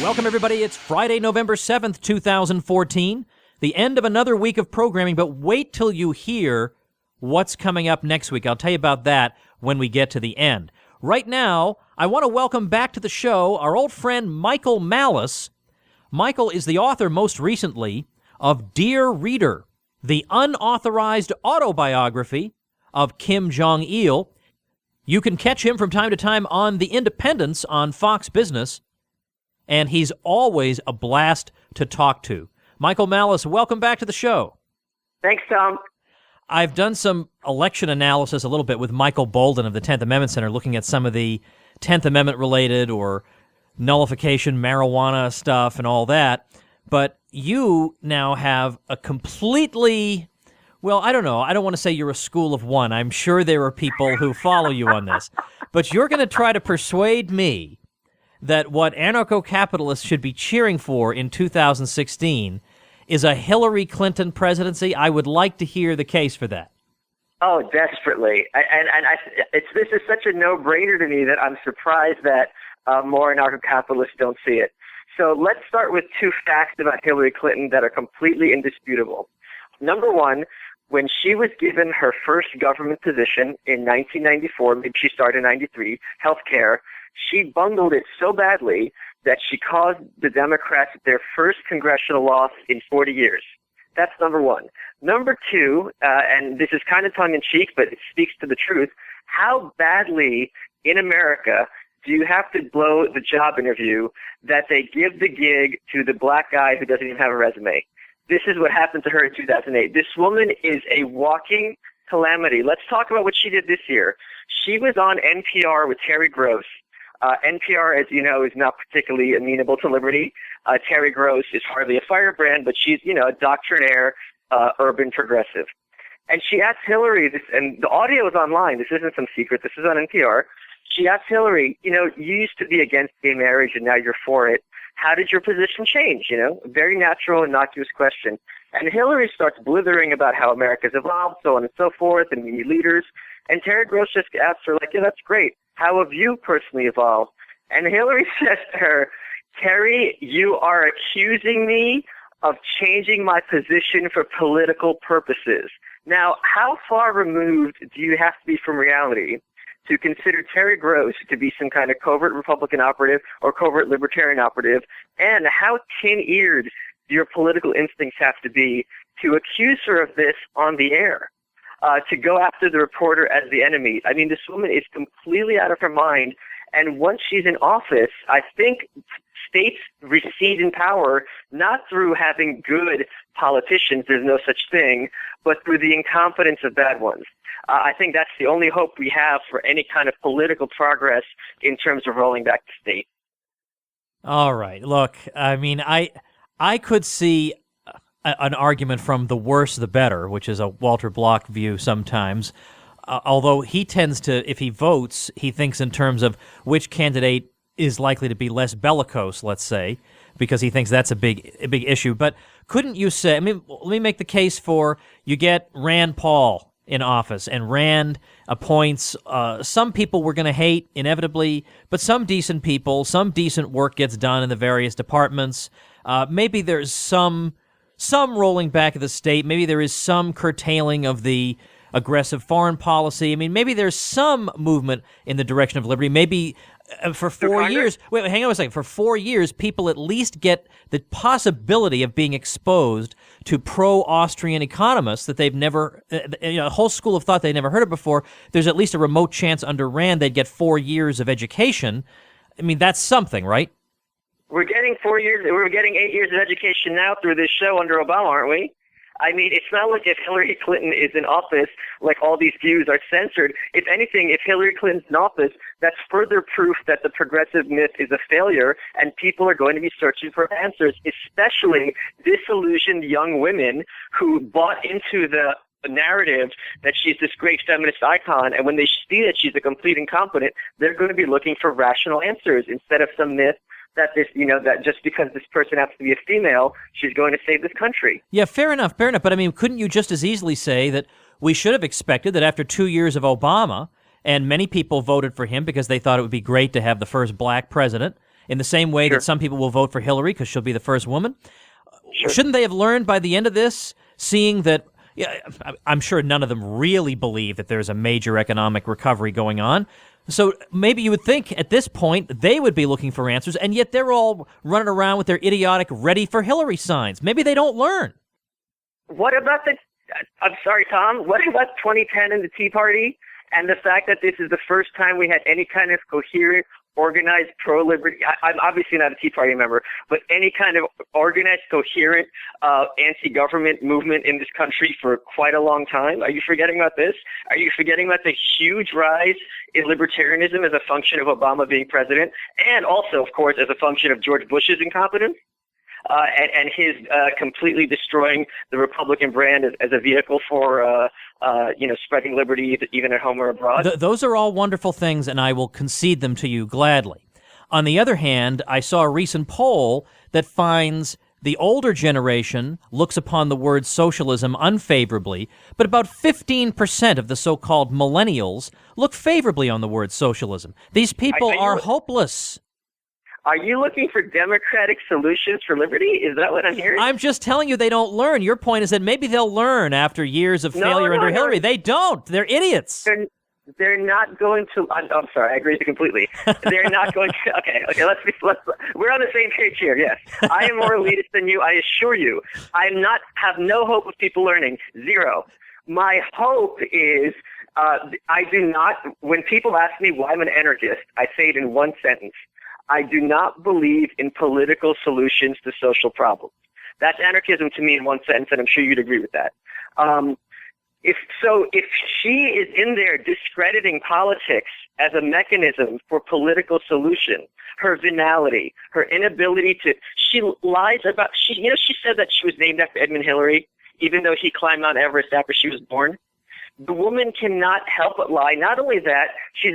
Welcome, everybody. It's Friday, November 7th, 2014, the end of another week of programming, but wait till you hear what's coming up next week. I'll tell you about that when we get to the end. Right now, I want to welcome back to the show our old friend Michael Malice. Michael is the author, most recently, of Dear Reader, the unauthorized autobiography of Kim Jong-il. You can catch him from time to time on The Independence on Fox Business, and he's always a blast to talk to. Michael Malice, welcome back to the show. Thanks, Tom. I've done some election analysis a little bit with Michael Bolden of the 10th Amendment Center, looking at some of the 10th Amendment-related or nullification marijuana stuff and all that. But you now have a completely, well, I don't know. I don't want to say you're a school of one. I'm sure there are people who follow you on this. But you're going to try to persuade me that what anarcho-capitalists should be cheering for in 2016 is a Hillary Clinton presidency. I would like to hear the case for that. Oh, desperately. This is such a no-brainer to me that I'm surprised that more anarcho-capitalists don't see it. So let's start with two facts about Hillary Clinton that are completely indisputable. Number one, when she was given her first government position in 1994, maybe she started in 93, healthcare, she bungled it so badly that she caused the Democrats their first congressional loss in 40 years. That's number one. Number two, and this is kind of tongue-in-cheek, but it speaks to the truth, how badly in America do you have to blow the job interview that they give the gig to the black guy who doesn't even have a resume? This is what happened to her in 2008. This woman is a walking calamity. Let's talk about what she did this year. She was on NPR with Terry Gross. NPR, as you know, is not particularly amenable to liberty. Terry Gross is hardly a firebrand, but she's, a doctrinaire, urban progressive. And she asked Hillary, and the audio is online. This isn't some secret. This is on NPR. She asked Hillary, you used to be against gay marriage and now you're for it. How did your position change? A very natural, innocuous question. And Hillary starts blithering about how America's evolved, so on and so forth, and we need leaders. And Terry Gross just asks her, yeah, that's great. How have you personally evolved? And Hillary says to her, Terry, you are accusing me of changing my position for political purposes. Now, how far removed do you have to be from reality to consider Terry Gross to be some kind of covert Republican operative or covert Libertarian operative? And how tin-eared do your political instincts have to be to accuse her of this on the air? To go after the reporter as the enemy. I mean, this woman is completely out of her mind. And once she's in office, I think states recede in power not through having good politicians, there's no such thing, but through the incompetence of bad ones. I think that's the only hope we have for any kind of political progress in terms of rolling back the state. All right. Look, I mean, I could see an argument from the worse the better, which is a Walter Block view sometimes, although he tends to, if he votes, he thinks in terms of which candidate is likely to be less bellicose, let's say, because he thinks that's a big issue. But couldn't you say, I mean, let me make the case for you get Rand Paul in office, and Rand appoints some people we're going to hate, inevitably, but some decent people, some decent work gets done in the various departments. Maybe there's some rolling back of the state. Maybe there is some curtailing of the aggressive foreign policy. I mean, maybe there's some movement in the direction of liberty. Maybe for 4 years, wait, hang on a second. For 4 years, people at least get the possibility of being exposed to pro-Austrian economists that they've never, a whole school of thought they'd never heard of before. There's at least a remote chance under Rand they'd get 4 years of education. I mean, that's something, right? We're getting 4 years, we're getting 8 years of education now through this show under Obama, aren't we? I mean, it's not like if Hillary Clinton is in office, like all these views are censored. If anything, if Hillary Clinton's in office, that's further proof that the progressive myth is a failure and people are going to be searching for answers, especially disillusioned young women who bought into the narrative that she's this great feminist icon, and when they see that she's a complete incompetent, they're going to be looking for rational answers instead of some myth that that just because this person happens to be a female, she's going to save this country. Yeah, fair enough. But I mean, couldn't you just as easily say that we should have expected that after 2 years of Obama, and many people voted for him because they thought it would be great to have the first black president, in the same way Sure. that some people will vote for Hillary because she'll be the first woman. Sure. Shouldn't they have learned by the end of this, seeing that, yeah, I'm sure none of them really believe that there's a major economic recovery going on. So maybe you would think at this point they would be looking for answers, and yet they're all running around with their idiotic ready for Hillary signs. Maybe they don't learn. What about I'm sorry, Tom, what about 2010 and the Tea Party and the fact that this is the first time we had any kind of coherent, organized pro-liberty, I'm obviously not a Tea Party member, but any kind of organized, coherent anti-government movement in this country for quite a long time? Are you forgetting about this? Are you forgetting about the huge rise in libertarianism as a function of Obama being president, and also, of course, as a function of George Bush's incompetence? And his completely destroying the Republican brand as a vehicle for, spreading liberty even at home or abroad. Those are all wonderful things, and I will concede them to you gladly. On the other hand, I saw a recent poll that finds the older generation looks upon the word socialism unfavorably, but about 15% of the so-called millennials look favorably on the word socialism. These people are hopeless. Are you looking for democratic solutions for liberty? Is that what I'm hearing? I'm just telling you they don't learn. Your point is that maybe they'll learn after years of failure under Hillary. They don't. They're idiots. They're not going to. I'm sorry. I agree with you completely. They're not going to. Okay. Let's. We're on the same page here. Yes, I am more elitist than you. I assure you. Have no hope of people learning. Zero. My hope is. I do not. When people ask me why I'm an anarchist, I say it in one sentence. I do not believe in political solutions to social problems. That's anarchism to me in one sentence, and I'm sure you'd agree with that. If she is in there discrediting politics as a mechanism for political solution, her venality, her inability she lies about, she said that she was named after Edmund Hillary, even though he climbed Mount Everest after she was born. The woman cannot help but lie. Not only that, she's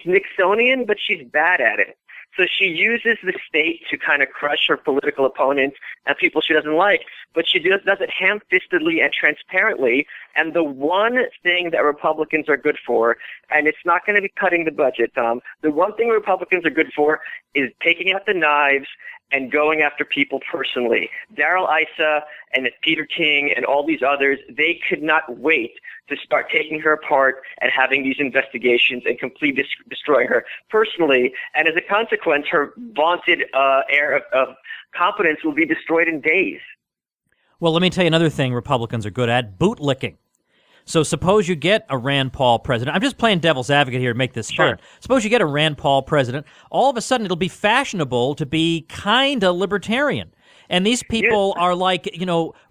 Nixonian, but she's bad at it. So she uses the state to kind of crush her political opponents and people she doesn't like, but she does it ham-fistedly and transparently. And the one thing that Republicans are good for, and it's not going to be cutting the budget, Tom, the one thing Republicans are good for is taking out the knives and going after people personally. Darrell Issa and Peter King and all these others, they could not wait to start taking her apart and having these investigations and completely destroying her personally. And as a consequence, her vaunted air of competence will be destroyed in days. Well, let me tell you another thing Republicans are good at, bootlicking. So suppose you get a Rand Paul president. I'm just playing devil's advocate here to make this fun. Suppose you get a Rand Paul president. All of a sudden, it'll be fashionable to be kind of libertarian. And these people are like,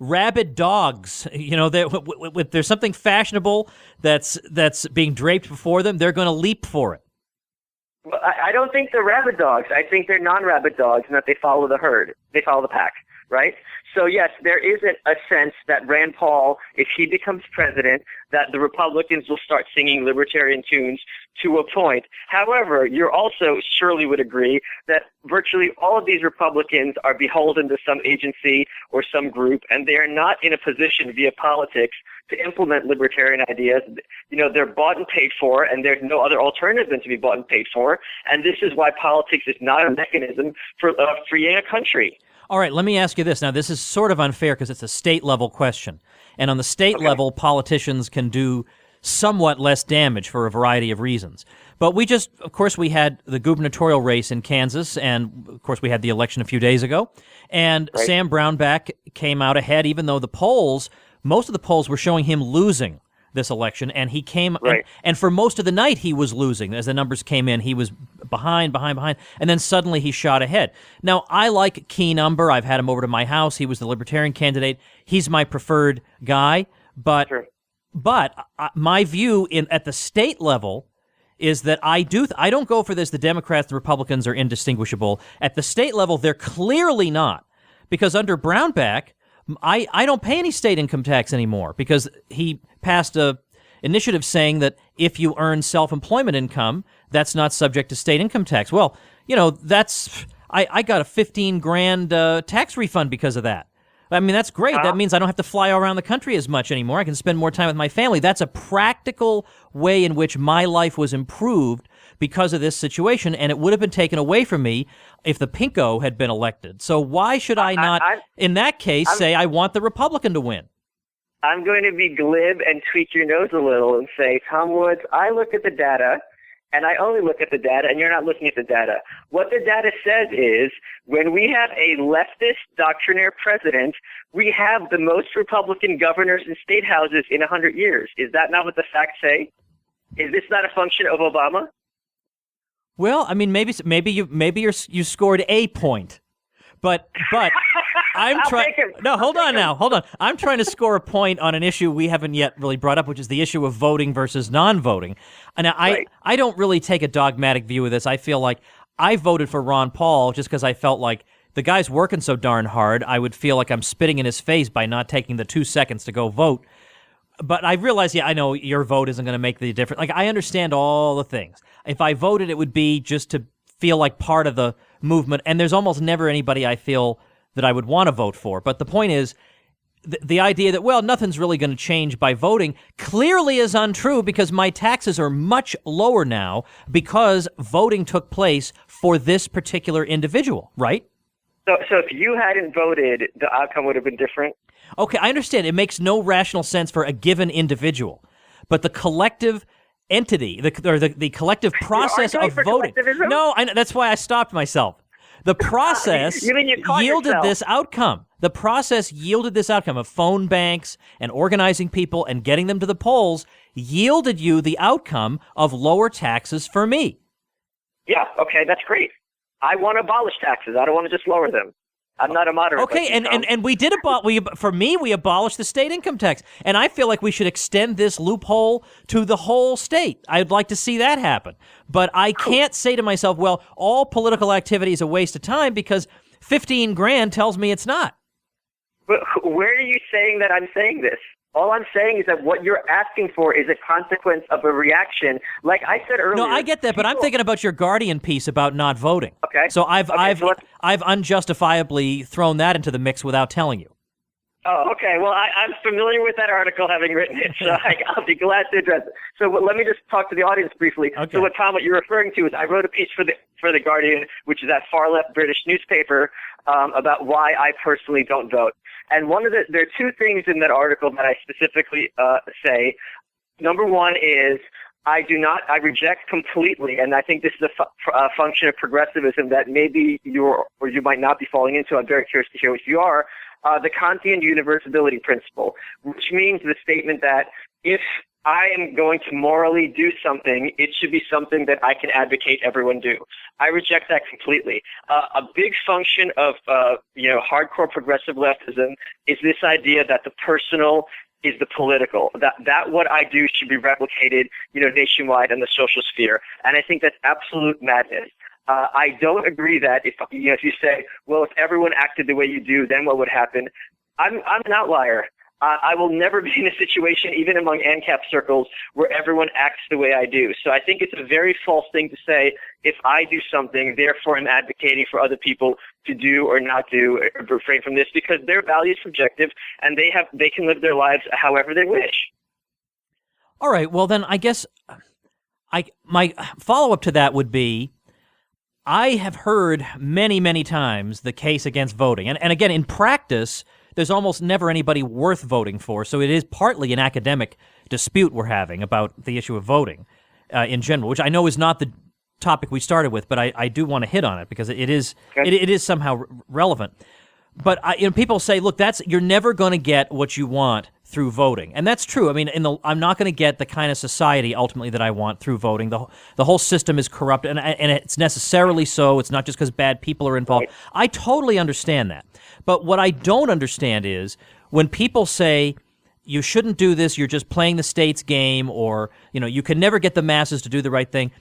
rabid dogs. There's something fashionable that's being draped before them. They're going to leap for it. Well, I don't think they're rabid dogs. I think they're non-rabid dogs and that they follow the herd. They follow the pack, right? So, yes, there is a sense that Rand Paul, if he becomes president, that the Republicans will start singing libertarian tunes to a point. However, you also surely would agree that virtually all of these Republicans are beholden to some agency or some group, and they are not in a position via politics to implement libertarian ideas. They're bought and paid for, and there's no other alternative than to be bought and paid for. And this is why politics is not a mechanism for freeing a country. All right, let me ask you this. Now, this is sort of unfair because it's a state-level question. And on the state level, politicians can do somewhat less damage for a variety of reasons. But of course, we had the gubernatorial race in Kansas, and of course, we had the election a few days ago. And Sam Brownback came out ahead, even though most of the polls were showing him losing this election, and he came and for most of the night he was losing. As the numbers came in, he was behind, and then suddenly he shot ahead. Now, I like Keen Umber. I've had him over to my house. He was the Libertarian candidate. He's my preferred guy, but my view at the state level is that I don't go for this. The Democrats and Republicans are indistinguishable. At the state level, they're clearly not, because under Brownback, I don't pay any state income tax anymore because he passed a initiative saying that if you earn self-employment income, that's not subject to state income tax. Well, I got a $15,000 tax refund because of that. I mean, that's great. That means I don't have to fly around the country as much anymore. I can spend more time with my family. That's a practical way in which my life was improved because of this situation, and it would have been taken away from me if the pinko had been elected. So why should I not, in that case, say I want the Republican to win? I'm going to be glib and tweak your nose a little and say, Tom Woods, I look at the data, and I only look at the data, and you're not looking at the data. What the data says is when we have a leftist doctrinaire president, we have the most Republican governors and state houses in 100 years. Is that not what the facts say? Is this not a function of Obama? Well, I mean, maybe you scored a point, but I'm trying. No, hold on. I'm trying to score a point on an issue we haven't yet really brought up, which is the issue of voting versus non-voting. And I don't really take a dogmatic view of this. I feel like I voted for Ron Paul just because I felt like the guy's working so darn hard. I would feel like I'm spitting in his face by not taking the 2 seconds to go vote. But I realize, I know your vote isn't going to make the difference. Like, I understand all the things. If I voted, it would be just to feel like part of the movement. And there's almost never anybody I feel that I would want to vote for. But the point is, the idea that, well, nothing's really going to change by voting clearly is untrue, because my taxes are much lower now because voting took place for this particular individual, right? So if you hadn't voted, the outcome would have been different? Okay, I understand. It makes no rational sense for a given individual. But the collective entity, the collective process of voting. No, that's why I stopped myself. The process yielded this outcome. The process yielded this outcome of phone banks and organizing people and getting them to the polls yielded you the outcome of lower taxes for me. Yeah, okay, that's great. I want to abolish taxes. I don't want to just lower them. I'm not a moderate. Okay, and we did for me, we abolished the state income tax, and I feel like we should extend this loophole to the whole state. I'd like to see that happen, but I can't say to myself, well, all political activity is a waste of time because 15 grand tells me it's not. But where are you saying that I'm saying this? All I'm saying is that what you're asking for is a consequence of a reaction. Like I said earlier. No, I get that, but I'm thinking about your Guardian piece about not voting. Okay. So I've unjustifiably thrown that into the mix without telling you. Oh, okay. Well, I'm familiar with that article, having written it, so I'll be glad to address it. So let me just talk to the audience briefly. Okay. So what you're referring to is I wrote a piece for the Guardian, which is that far left British newspaper, about why I personally don't vote. And there are two things in that article that I specifically say. Number one is I reject completely, and I think this is a function of progressivism that maybe you might not be falling into. I'm very curious to hear what you are. The Kantian universability principle, which means the statement that if I am going to morally do something, it should be something that I can advocate everyone do. I reject that completely. A big function of hardcore progressive leftism is this idea that the personal is the political. That what I do should be replicated, nationwide in the social sphere. And I think that's absolute madness. I don't agree that if you say, well, if everyone acted the way you do, then what would happen? I'm an outlier. I will never be in a situation, even among ANCAP circles, where everyone acts the way I do. So I think it's a very false thing to say, if I do something, therefore I'm advocating for other people to do or not do, or refrain from this, because their value is subjective, and they can live their lives however they wish. All right. Well, then I guess my follow-up to that would be, I have heard many, many times the case against voting. And again, in practice, there's almost never anybody worth voting for. So it is partly an academic dispute we're having about the issue of voting in general, which I know is not the topic we started with, but I do want to hit on it because it is somehow relevant. But people say, look, you're never going to get what you want through voting, and that's true. I mean, I'm not going to get the kind of society ultimately that I want through voting. The whole system is corrupt, and it's necessarily so. It's not just because bad people are involved. Right. I totally understand that. But what I don't understand is when people say you shouldn't do this, you're just playing the state's game, or you can never get the masses to do the right thing.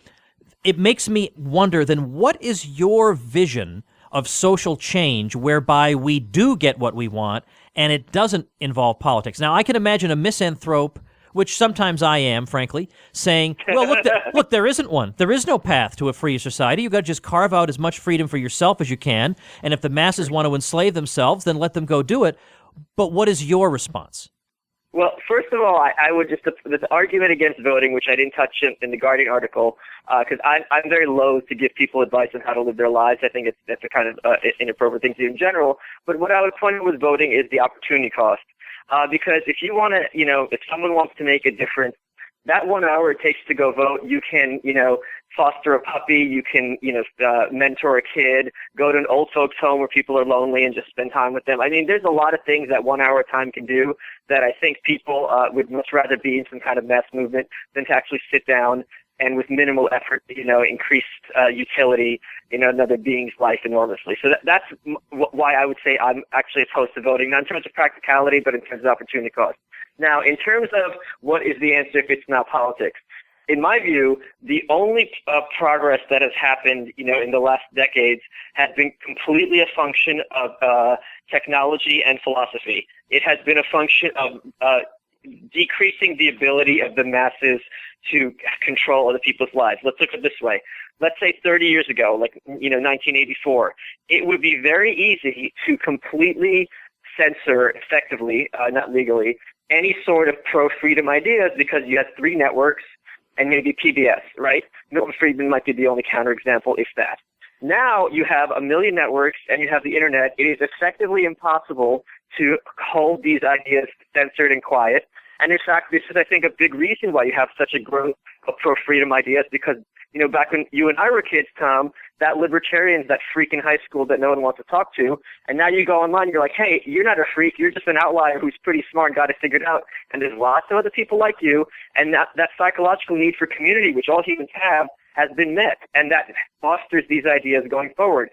It makes me wonder, then what is your vision of social change whereby we do get what we want and it doesn't involve politics? Now, I can imagine a misanthrope, which sometimes I am, frankly, saying, well, look, there isn't one. There is no path to a free society. You've got to just carve out as much freedom for yourself as you can, and if the masses want to enslave themselves, then let them go do it. But what is your response? Well, first of all, I would just the argument against voting, which I didn't touch in the Guardian article, because I'm very loath to give people advice on how to live their lives. I think that's a kind of inappropriate thing to do in general. But what I would point out with voting is the opportunity cost, because if you want to, if someone wants to make a difference, that 1 hour it takes to go vote, you can, foster a puppy, you can, mentor a kid, go to an old folks home where people are lonely and just spend time with them. I mean, there's a lot of things that 1 hour time can do that I think people would much rather be in some kind of mass movement than to actually sit down and with minimal effort, increased utility in another being's life enormously. So that's why I would say I'm actually opposed to voting, not in terms of practicality, but in terms of opportunity cost. Now, in terms of what is the answer if it's not politics, in my view, the only progress that has happened, in the last decades has been completely a function of technology and philosophy. It has been a function of decreasing the ability of the masses to control other people's lives. Let's look at it this way. Let's say 30 years ago, like, 1984, it would be very easy to completely censor effectively, not legally, any sort of pro-freedom ideas because you had 3 networks and maybe PBS, right? Milton Friedman might be the only counterexample, if that. Now you have 1 million networks and you have the internet. It is effectively impossible to hold these ideas censored and quiet. And in fact, this is, I think, a big reason why you have such a growth of pro-freedom ideas because, back when you and I were kids, Tom, that libertarian's that freak in high school that no one wants to talk to. And now you go online, you're like, hey, you're not a freak. You're just an outlier who's pretty smart and got it figured out. And there's lots of other people like you. And that psychological need for community, which all humans have, has been met. And that fosters these ideas going forward.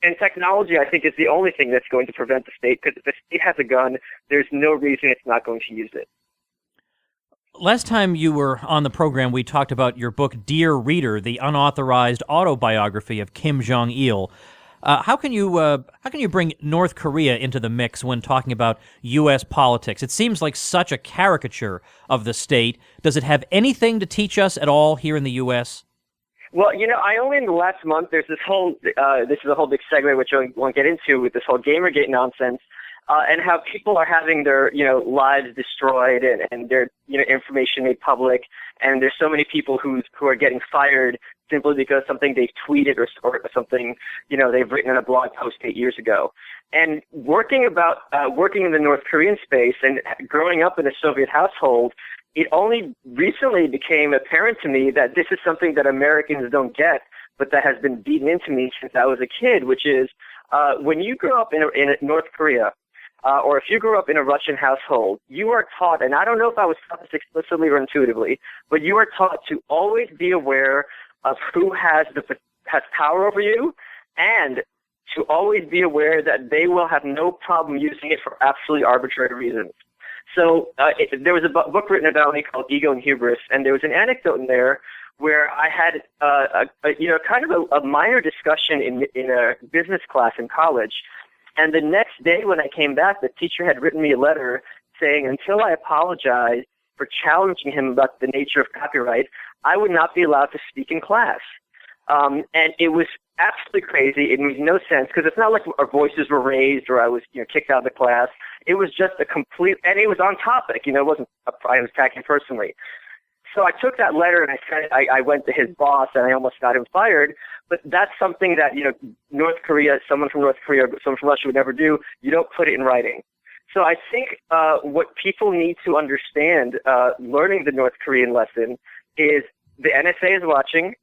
And technology, I think, is the only thing that's going to prevent the state, because if the state has a gun, there's no reason it's not going to use it. Last time you were on the program, we talked about your book, Dear Reader, the unauthorized autobiography of Kim Jong-il. How can you bring North Korea into the mix when talking about U.S. politics? It seems like such a caricature of the state. Does it have anything to teach us at all here in the U.S.? Well, I only in the last month, there's this whole, this is a whole big segment which I won't get into with this whole Gamergate nonsense. And how people are having their, lives destroyed and their, information made public. And there's so many people who are getting fired simply because something they've tweeted or something, they've written in a blog post 8 years ago. And working in the North Korean space and growing up in a Soviet household, it only recently became apparent to me that this is something that Americans don't get, but that has been beaten into me since I was a kid, which is when you grow up in North Korea, or if you grew up in a Russian household, you are taught, and I don't know if I was taught this explicitly or intuitively, but you are taught to always be aware of who has power over you, and to always be aware that they will have no problem using it for absolutely arbitrary reasons. So there was a book written about me called Ego and Hubris, and there was an anecdote in there where I had kind of a minor discussion in a business class in college. And the next day when I came back, the teacher had written me a letter saying, until I apologize for challenging him about the nature of copyright, I would not be allowed to speak in class. And it was absolutely crazy. It made no sense because it's not like our voices were raised or I was kicked out of the class. It was just a complete, and it was on topic. It wasn't, I was attacking personally. So I took that letter and I went to his boss and I almost got him fired. But that's something that, North Korea, someone from North Korea, someone from Russia would never do. You don't put it in writing. So I think what people need to understand, learning the North Korean lesson, is the NSA is watching.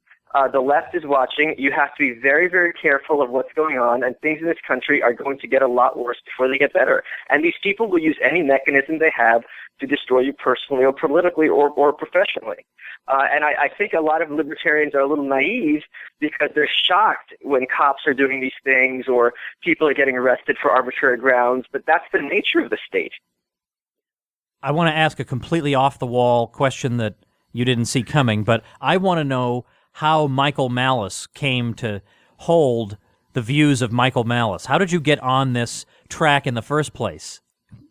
The left is watching. You have to be very, very careful of what's going on, and things in this country are going to get a lot worse before they get better. And these people will use any mechanism they have to destroy you personally or politically or professionally. And I think a lot of libertarians are a little naive because they're shocked when cops are doing these things or people are getting arrested for arbitrary grounds, but that's the nature of the state. I want to ask a completely off-the-wall question that you didn't see coming, but I want to know how Michael Malice came to hold the views of Michael Malice. How did you get on this track in the first place?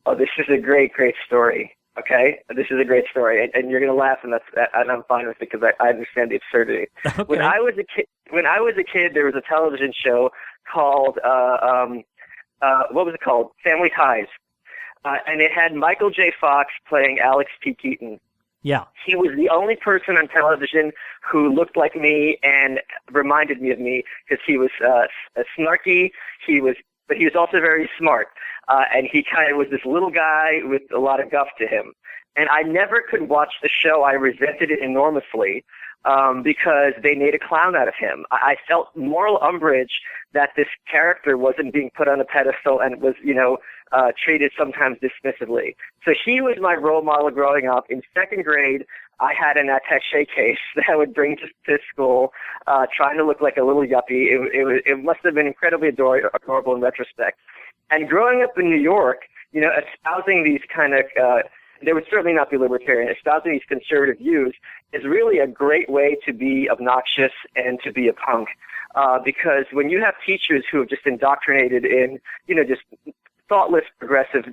Oh, this is a great, great story. Okay, this is a great story, and you're going to laugh, and I'm fine with it because I understand the absurdity. Okay. When I was a kid, there was a television show called what was it called? Family Ties. and it had Michael J. Fox playing Alex P. Keaton. Yeah. He was the only person on television who looked like me and reminded me of me because he was snarky. But he was also very smart. And he kind of was this little guy with a lot of guff to him. And I never could watch the show. I resented it enormously because they made a clown out of him. I felt moral umbrage that this character wasn't being put on a pedestal and was, treated sometimes dismissively. So he was my role model growing up. In second grade, I had an attaché case that I would bring to school, trying to look like a little yuppie. It must have been incredibly adorable in retrospect. And growing up in New York, espousing these kind of, they would certainly not be libertarian, espousing these conservative views is really a great way to be obnoxious and to be a punk. Because when you have teachers who have just indoctrinated in, just thoughtless progressive,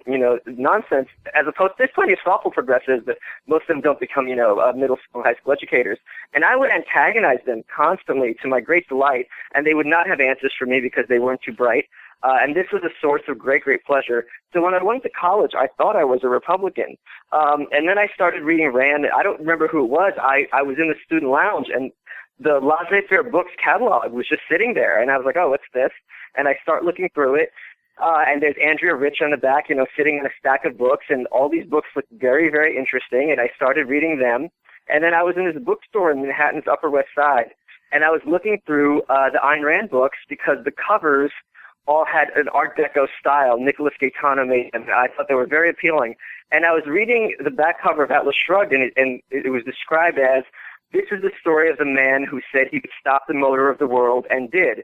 nonsense, as opposed to, there's plenty of thoughtful progressives, but most of them don't become, middle school, high school educators. And I would antagonize them constantly to my great delight, and they would not have answers for me because they weren't too bright. And this was a source of great, great pleasure. So when I went to college, I thought I was a Republican. And then I started reading Rand. I don't remember who it was. I was in the student lounge, and the Laissez-Faire Books catalog was just sitting there. And I was like, oh, what's this? And I start looking through it. And there's Andrea Rich on the back, sitting in a stack of books. And all these books looked very, very interesting. And I started reading them. And then I was in this bookstore in Manhattan's Upper West Side. And I was looking through the Ayn Rand books because the covers all had an Art Deco style. Nicholas Gaetano made them. I thought they were very appealing. And I was reading the back cover of Atlas Shrugged, and it was described as, this is the story of the man who said he could stop the motor of the world and did.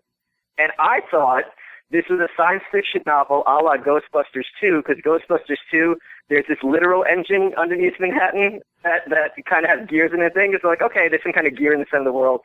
And I thought this was a science fiction novel a la Ghostbusters 2, because Ghostbusters 2, there's this literal engine underneath Manhattan that kind of has gears in the thing. It's like, okay, there's some kind of gear in the center of the world.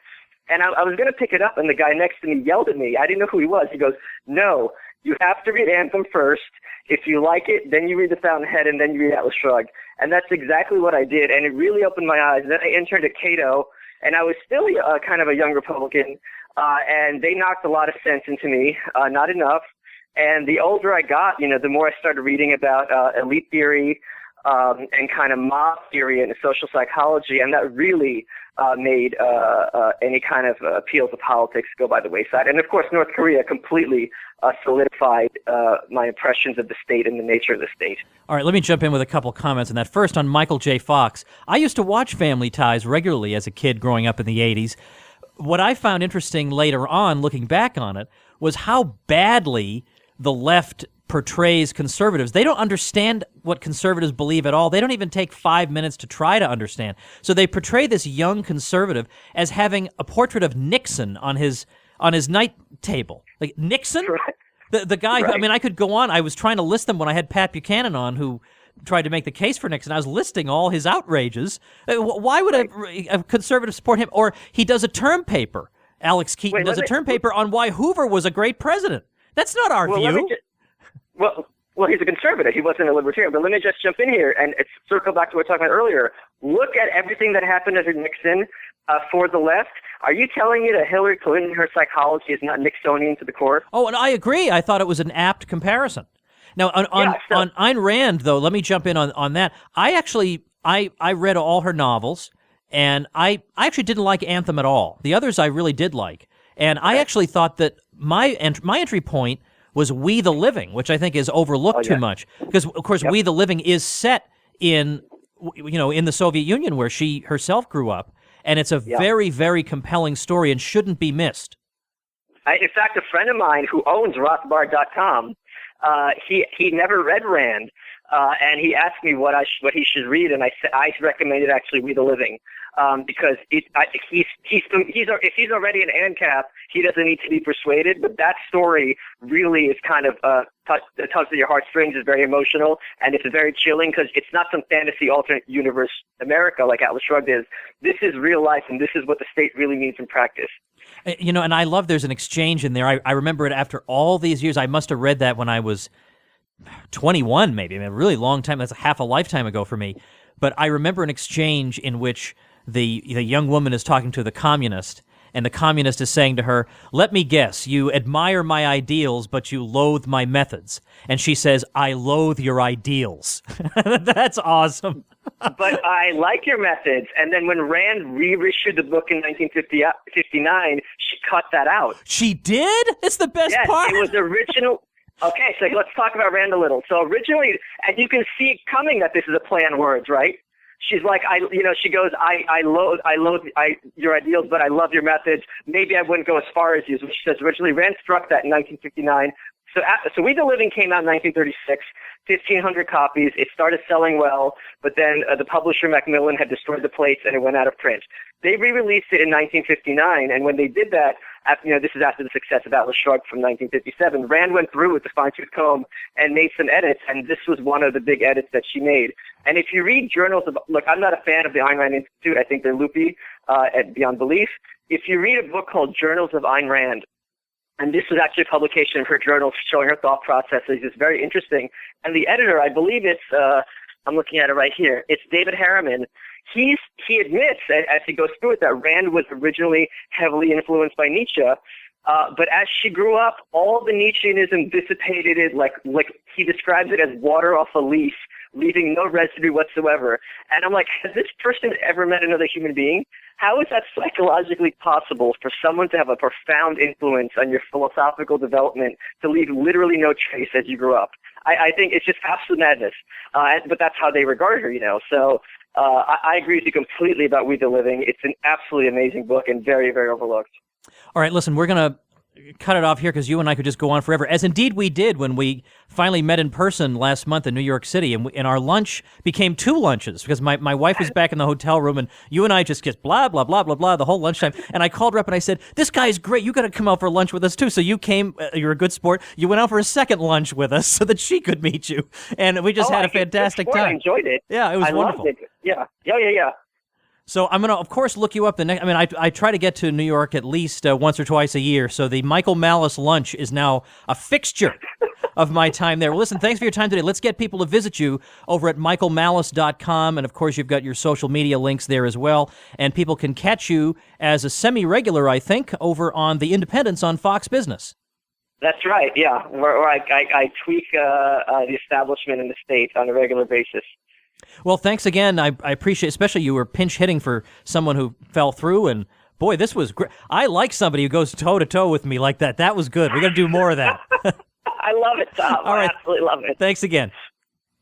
And I was going to pick it up, and the guy next to me yelled at me. I didn't know who he was. He goes, no, you have to read Anthem first. If you like it, then you read The Fountainhead, and then you read Atlas Shrugged. And that's exactly what I did, and it really opened my eyes. And then I interned at Cato, and I was still kind of a young Republican, and they knocked a lot of sense into me, not enough. And the older I got, the more I started reading about elite theory and kind of mob theory and social psychology, and that really made any kind of appeal to politics go by the wayside. And, of course, North Korea completely solidified my impressions of the state and the nature of the state. All right, let me jump in with a couple comments on that. First, on Michael J. Fox. I used to watch Family Ties regularly as a kid growing up in the 80s. What I found interesting later on, looking back on it, was how badly the left portrays conservatives. They don't understand what conservatives believe at all. They don't even take 5 minutes to try to understand. So they portray this young conservative as having a portrait of Nixon on his night table. Like, Nixon? Right. The guy, right. I mean, I could go on. I was trying to list them when I had Pat Buchanan on, who tried to make the case for Nixon. I was listing all his outrages. Why would a conservative support him? Or he does a term paper. Alex Keaton does a term paper on why Hoover was a great president. That's not our view. Well, he's a conservative. He wasn't a libertarian. But let me just jump in here and circle back to what we were talking about earlier. Look at everything that happened under Nixon for the left. Are you telling me that Hillary Clinton, her psychology, is not Nixonian to the core? Oh, and I agree. I thought it was an apt comparison. Now, on Ayn Rand, though, let me jump in on that. I read all her novels, and I actually didn't like Anthem at all. The others I really did like. And I actually thought that my entry point was We the Living, which I think is overlooked too much. Because, of course, We the Living is set in the Soviet Union, where she herself grew up. And it's a very, very compelling story and shouldn't be missed. In fact, a friend of mine who owns Rothbard.com, he never read Rand, and he asked me what he should read, and I recommended actually We the Living, because if he's already an ANCAP, he doesn't need to be persuaded. But that story really is kind of tugs at your heartstrings, is very emotional, and it's very chilling because it's not some fantasy alternate universe America like Atlas Shrugged is. This is real life, and this is what the state really needs in practice. And I love there's an exchange in there. I remember it after all these years. I must have read that when I was 21, maybe. I mean, a really long time. That's half a lifetime ago for me. But I remember an exchange in which the young woman is talking to the communist, and the communist is saying to her, "Let me guess, you admire my ideals, but you loathe my methods." And she says, "I loathe your ideals." That's awesome. But I like your methods. And then when Rand reissued the book in 1959, she cut that out. She did? It's the best part. Yes, it was original. Okay, so let's talk about Rand a little. So originally, and you can see it coming that this is a play on words, right? She's like, she goes, I loathe your ideals, but I love your methods. Maybe I wouldn't go as far as you. So she says originally, Rand struck that in 1959. So We the Living came out in 1936, 1,500 copies. It started selling well, but then the publisher Macmillan had destroyed the plates and it went out of print. They re-released it in 1959, and when they did that, this is after the success of Atlas Shrugged from 1957, Rand went through with the fine-tooth comb and made some edits, and this was one of the big edits that she made. And if you read journals of, look, I'm not a fan of the Ayn Rand Institute. I think they're loopy beyond belief. If you read a book called Journals of Ayn Rand, and this was actually a publication of her journals showing her thought processes. It's very interesting. And the editor, I believe it's, I'm looking at it right here, it's David Harriman. He admits, as he goes through it, that Rand was originally heavily influenced by Nietzsche, but as she grew up, all the Nietzscheanism dissipated it, like he describes it as water off a leaf, leaving no residue whatsoever. And I'm like, has this person ever met another human being? How is that psychologically possible for someone to have a profound influence on your philosophical development to leave literally no trace as you grew up? I think it's just absolute madness. But that's how they regard her, So I agree with you completely about We the Living. It's an absolutely amazing book and very, very overlooked. All right, listen, we're going to cut it off here because you and I could just go on forever, as indeed we did when we finally met in person last month in New York City, and our lunch became 2 lunches because my wife was back in the hotel room, and you and I just blah, blah, blah, blah, blah the whole lunchtime, and I called her up and I said, "This guy's great, you got to come out for lunch with us too." So you came, you're a good sport, you went out for a second lunch with us so that she could meet you, and we just had a fantastic time. I enjoyed it. Yeah, it was wonderful. Loved it. Yeah. So I'm going to, of course, look you up the next. I mean, I try to get to New York at least once or twice a year. So the Michael Malice lunch is now a fixture of my time there. Well, listen, thanks for your time today. Let's get people to visit you over at michaelmalice.com. And, of course, you've got your social media links there as well. And people can catch you as a semi-regular, I think, over on The Independence on Fox Business. That's right, yeah. Where I tweak the establishment in the state on a regular basis. Well, thanks again. I appreciate, especially you were pinch hitting for someone who fell through, and boy, this was great. I like somebody who goes toe to toe with me like that. That was good. We're going to do more of that. I love it, Tom. All right. I absolutely love it. Thanks again.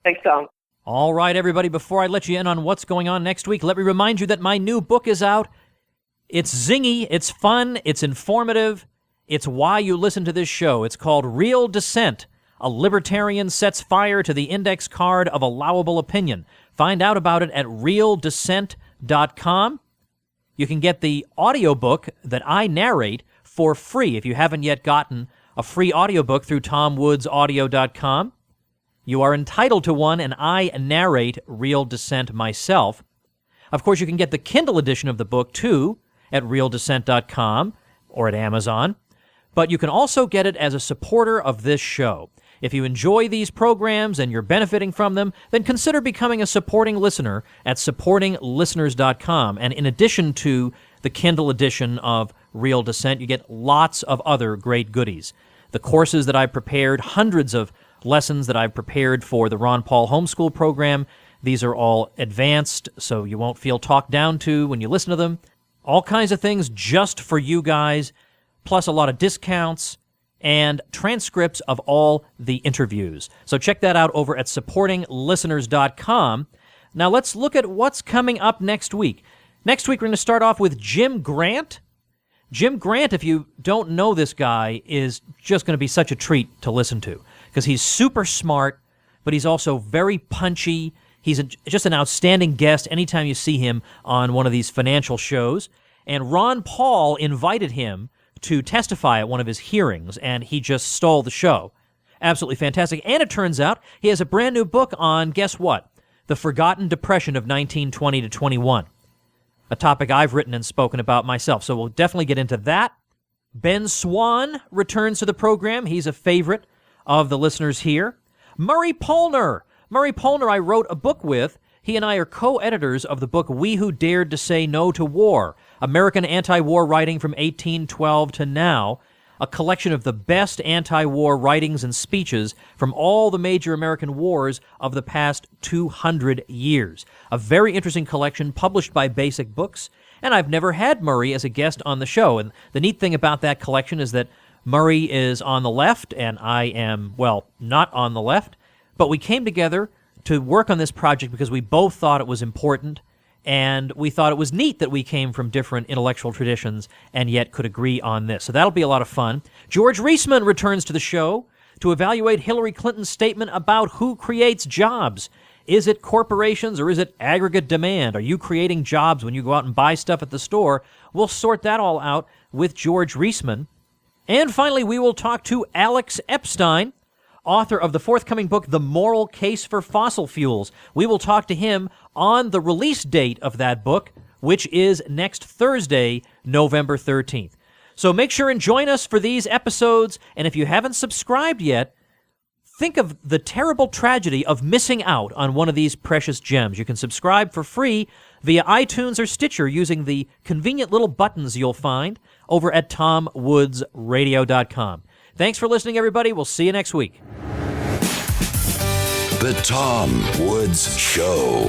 Thanks, Tom. All right, everybody, before I let you in on what's going on next week, let me remind you that my new book is out. It's zingy, it's fun, it's informative, it's why you listen to this show. It's called Real Dissent. A libertarian sets fire to the index card of allowable opinion. Find out about it at realdissent.com. You can get the audiobook that I narrate for free if you haven't yet gotten a free audiobook through tomwoodsaudio.com. You are entitled to one, and I narrate Real Dissent myself. Of course, you can get the Kindle edition of the book, too, at realdissent.com or at Amazon. But you can also get it as a supporter of this show. If you enjoy these programs and you're benefiting from them, then consider becoming a supporting listener at supportinglisteners.com. And in addition to the Kindle edition of Real Dissent, you get lots of other great goodies. The courses that I've prepared, hundreds of lessons that I've prepared for the Ron Paul Homeschool program. These are all advanced, so you won't feel talked down to when you listen to them. All kinds of things just for you guys, plus a lot of discounts and transcripts of all the interviews. So check that out over at supportinglisteners.com. Now let's look at what's coming up next week. Next week we're going to start off with Jim Grant. Jim Grant, if you don't know this guy, is just going to be such a treat to listen to because he's super smart, but he's also very punchy. He's just an outstanding guest anytime you see him on one of these financial shows. And Ron Paul invited him to testify at one of his hearings, and he just stole the show. Absolutely fantastic. And it turns out he has a brand new book on, guess what? The Forgotten Depression of 1920 to 21, a topic I've written and spoken about myself. So we'll definitely get into that. Ben Swan returns to the program. He's a favorite of the listeners here. Murray Polner. Murray Polner I wrote a book with. He and I are co-editors of the book We Who Dared to Say No to War, American Anti-War Writing from 1812 to Now, a collection of the best anti-war writings and speeches from all the major American wars of the past 200 years. A very interesting collection published by Basic Books, and I've never had Murray as a guest on the show. And the neat thing about that collection is that Murray is on the left, and I am, well, not on the left, but we came together to work on this project because we both thought it was important, and we thought it was neat that we came from different intellectual traditions and yet could agree on this. So that'll be a lot of fun. George Reisman returns to the show to evaluate Hillary Clinton's statement about who creates jobs. Is it corporations or is it aggregate demand? Are you creating jobs when you go out and buy stuff at the store? We'll sort that all out with George Reisman. And finally, we will talk to Alex Epstein, author of the forthcoming book, The Moral Case for Fossil Fuels. We will talk to him on the release date of that book, which is next Thursday, November 13th. So make sure and join us for these episodes, and if you haven't subscribed yet, think of the terrible tragedy of missing out on one of these precious gems. You can subscribe for free via iTunes or Stitcher using the convenient little buttons you'll find over at TomWoodsRadio.com. Thanks for listening, everybody. We'll see you next week. The Tom Woods Show.